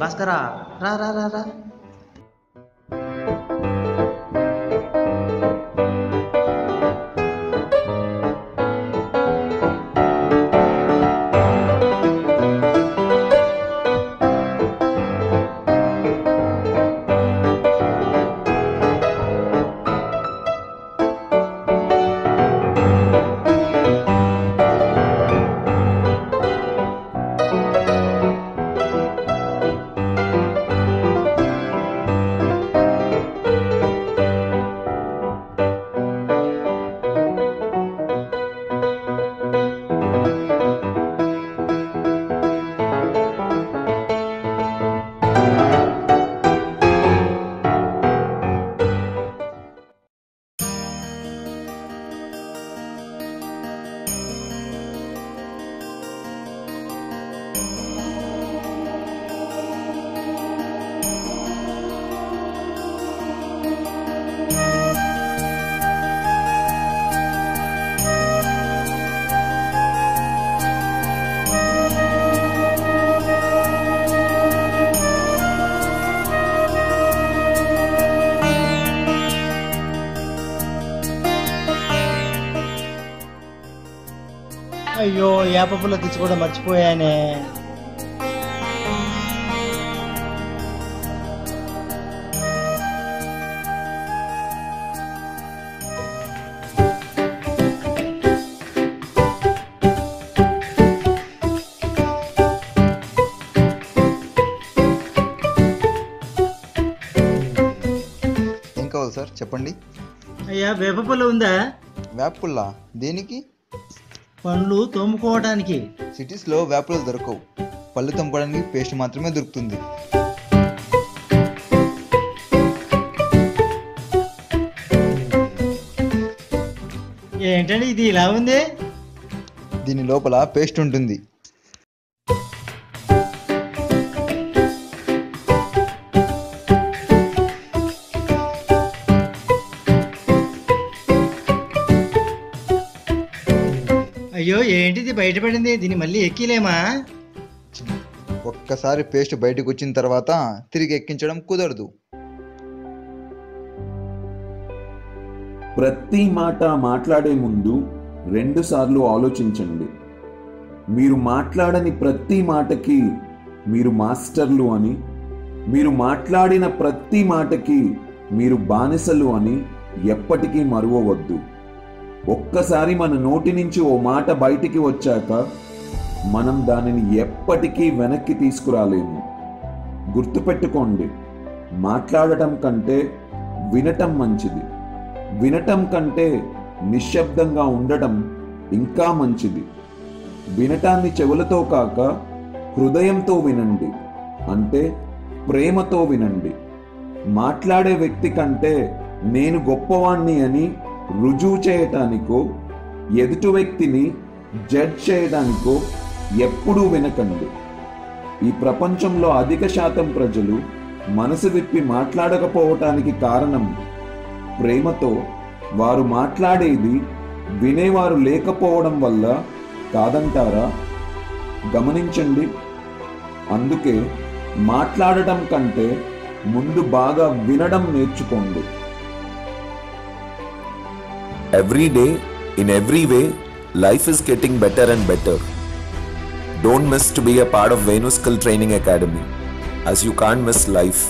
భాస్కరా, రా రా రా రా. అయ్యో, వేప పుల్ల తెచ్చుకోవడం మర్చిపోయానే. ఏం కావాలి సార్, చెప్పండి. అయ్యా, వేప పుల్ల ఉందా? వేప పుల్ల దేనికి? పండ్లు తోముకోవడానికి. సిటీస్లో వేపలు దొరకవు, పళ్ళు తోముకోవడానికి పేస్ట్ మాత్రమే దొరుకుతుంది. ఏంటండి ఇది ఇలా ఉంది? దీని లోపల పేస్ట్ ఉంటుంది. అయ్యో, ఏంటిది బయటపడింది? దీన్ని మళ్ళీ ఎక్కిలేమా? ఒక్కసారి పేస్ట్ బయటకు వచ్చిన తర్వాత తిరిగి ఎక్కించడం కుదరదు. ప్రతి మాట మాట్లాడే ముందు 2 సార్లు ఆలోచించండి. మీరు మాట్లాడని ప్రతి మాటకి మీరు మాస్టర్లు అని, మీరు మాట్లాడిన ప్రతి మాటకి మీరు బానిసలు అని ఎప్పటికీ మరువవద్దు. ఒక్కసారి మన నోటి నుంచి ఓ మాట బయటికి వచ్చాక మనం దానిని ఎప్పటికీ వెనక్కి తీసుకురాలేము. గుర్తుపెట్టుకోండి, మాట్లాడటం కంటే వినటం మంచిది. వినటం కంటే నిశ్శబ్దంగా ఉండటం ఇంకా మంచిది. వినటాన్ని చెవులతో కాక హృదయంతో వినండి, అంటే ప్రేమతో వినండి. మాట్లాడే వ్యక్తి కంటే నేను గొప్పవాణ్ణి అని రుజువు చేయటానికో ఎదుటి వ్యక్తిని జడ్జ్ చేయడానికో ఎప్పుడూ వినకండి. ఈ ప్రపంచంలో అధిక శాతం ప్రజలు మనసు విప్పి మాట్లాడకపోవటానికి కారణం ప్రేమతో వారు మాట్లాడేది వినేవారు లేకపోవడం వల్ల కాదంటారా? గమనించండి. అందుకే మాట్లాడటం కంటే ముందు బాగా వినడం నేర్చుకోండి. Every day, in every way, life is getting better and better. Don't miss to be a part of Venus Skill Training Academy, as you can't miss life.